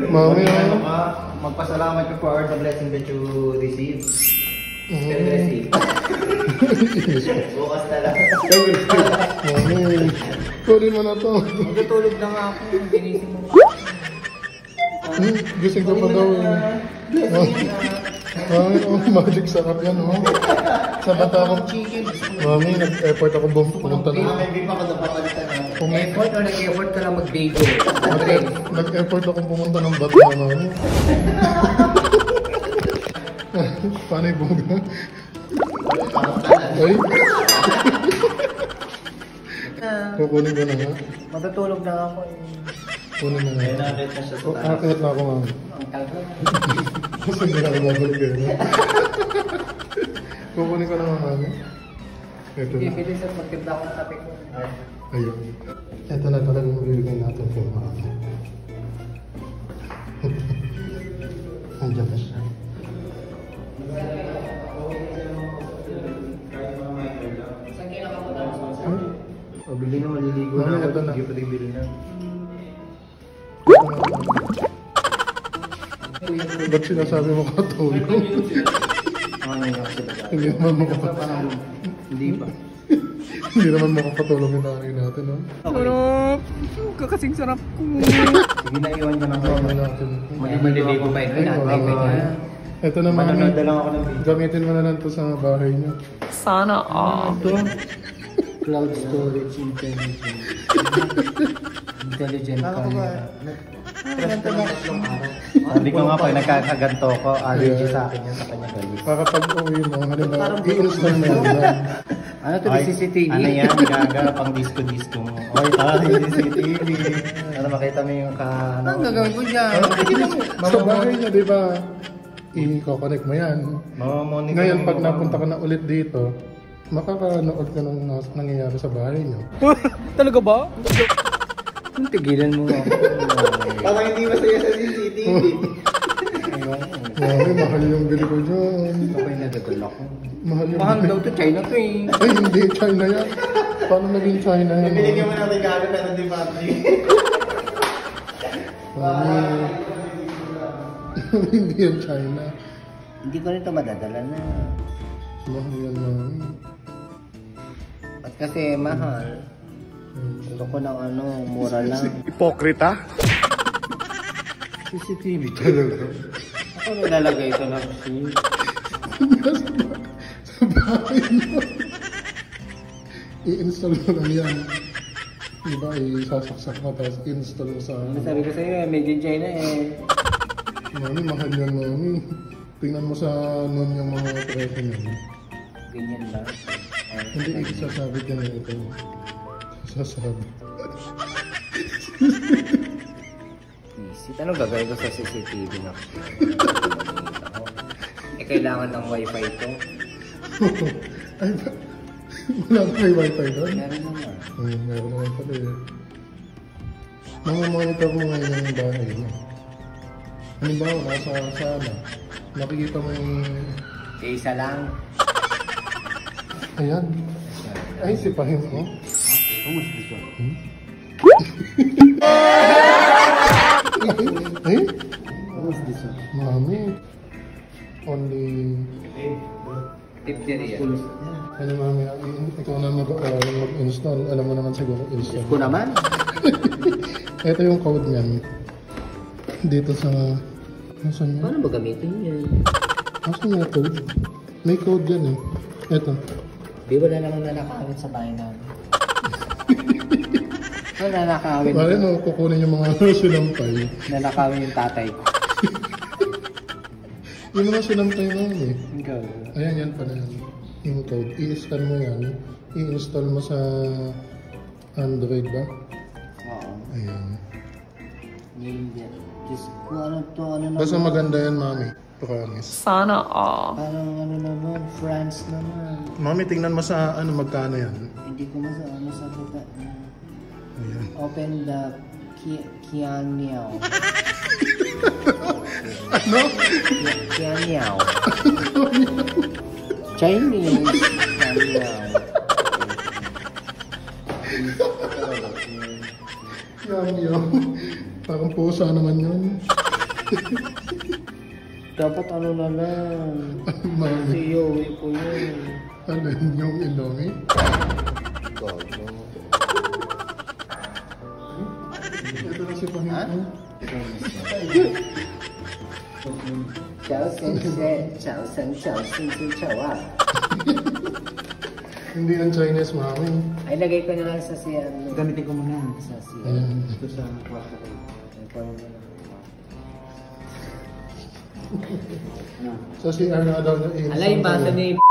Mami, magpasalamat ka for the blessing that you receive. Receive. Bukas na lang. Mami, kunin mo na to. Magtutulog na nga ako. Ginising mo. Gising ka pa daw eh. Mami, magic sarap yan oh. Sa bata akong chicken. Mami, nag-effort ako pumunta na. Hindi pa ako napapalitan na. Effort o nag-effort ka lang mag-bago? Nag-effort ako pumunta ng bata na mami. Paano yung bunga? Ay? Kukunin ko na nga. Matutulog na ako eh. Kunin mo na nga. Akit na ako mami. Ang tagal. Kasi hindi na ako babalik eh. Kukunin ko na nga mami. Ito na. Bibilis at magtibla ko ng kape ko. Ayun. Ito na talagang mabibigay natin kay mami. Andiyan na siya. Pabili na, maliligo Mami, na. ito na. Hindi pa bibili na. Ba't sinasabi mo katulog? Hindi naman makakatulog. Hindi pa. Hindi naman makakatulog yung nanay natin, no? Sarap! Kakasing sarap ko. Sige na, iwan ko na ako. Mami natin. Maliligo pa yun. Ito na mami. Manonood na lang ako ng video. Gamitin mo na lang ito sa bahay niyo. Sana all. Cloud storage intelligent. Intelligent camera. Hindi ko nga pa nagkakaganto ko. Allergy sa akin yan sa kanya galit. Para pag uwi mo, halimbawa, i-install mo yan. Ano to, CCTV? Ano yan? Gaga, pang disco-disco mo. Oy, tayo CCTV. Ano, makita mo yung ka... Ano gagawin ko dyan? Sa bahay niya, di ba? I-connect mo yan. Ngayon, pag napunta ka na ulit dito, makakanood ka ng nangyayari sa bahay niyo. Talaga ba? Tigilan mo nga. Parang hindi masaya sa CCTV. Mami, mahal yung bili ko dyan. Okay, nadagal ako. Mahal daw to, China to eh. Ay, hindi. China yan. Paano naging China yan? Binigyan mo natin gago pero di battery. Mami. Hindi yan China. Hindi ko rin ito madadala na. Mahal yan, mami. At kasi mahal. Gusto ko ng ano, mura lang. Hipokrita? CCTV talaga. Ako nilalagay ito na kasi. Sa bahay mo. I-install mo lang yan. Diba, isasaksak mo tapos i-install mo sa... Sabi ko sa'yo, made in China eh. Mami, mahal yan, mami. Tingnan mo sa noon yung mga presyo niya. Ganyan lang. Hindi, isasabit yan na ito. Isasabit. Isip, anong gagawin ko sa CCTV na? Kailangan ng wifi ito. Ay, wala ba may wifi doon? Meron naman. Meron naman pala eh. Mamamonitor mo ngayon yung bahay niya. Halimbawa, nasa sala. Nakikita mo yung... Isa lang. Ayan. Ay, sipahin mo. Mas gusto. Ay? Mas gusto. Mami. Only... Tip din yan. Ano mami, ikaw na mag-install. Alam mo naman siguro install. Ko naman. Ito yung code niyan. Dito sa... Nasaan yan? Paano ba gamitin yan? Nasaan yung code? May code yan eh. Ito. Di wala naman nanakawin sa bahay namin. Ano nanakawin? Pare mo, kukunin yung mga sinampay. Nanakawin yung tatay ko. Yung mga sinampay mo eh. Ikaw. Ayan yan pala yan. Yung code. I-scan mo yan. I-install mo sa Android ba? Oo. Ayan. Hindi. Just kung ano to, ano naman. Basta maganda yan, mami. Promise. Sana all. Parang ano naman, France naman. Mami, tingnan mo sa ano, magkano yan. Hindi ko ano sa kita. Ayan. Open the Kianiao. Ano? Kianiao. Chinese. Kianiao. Yan, yun. Parang pusa naman yun. Dapat ano na lang. Mami. Kasi iuwi ko yun. Ano yun, yung Indomie? Gago. Ito na si Panginoon. Ciao, sensei. Ciao, sensei. Sensei, ciao ah. Hindi ang Chinese, mami. Ay, lagay ko na lang sa siya. Gamitin ko muna. Sa siya. Ayan. Ito sa kwarto ko. So si Arna daw na Alay, basa niya yung